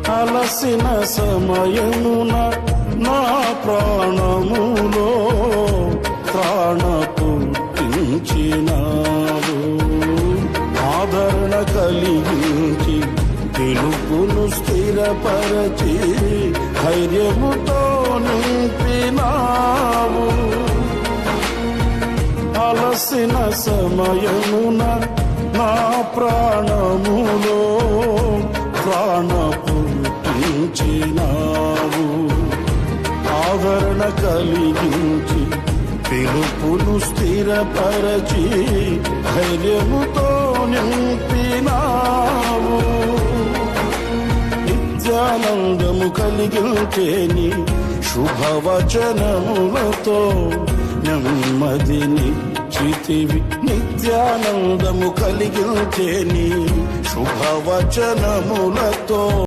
అలసిన సమయమున నా ప్రాణములో ప్రాణ పుట్టించినావు. ఆదరణ కలిగించి పిలుపును స్థిరపరచి ధైర్యముతో నింపినావు. అలసిన సమయమున నా ప్రాణములో ప్రాణ పుట్టించినావు. ఆదరణ కలిగించి పిలుపును స్థిరపరచి ధైర్యముతో నింపినావు. నిత్యానందము కలిగించేని శుభవచనములతో నెమ్మదినిచ్చితివి. నిత్యానందము కలిగించేని శుభవచనములతో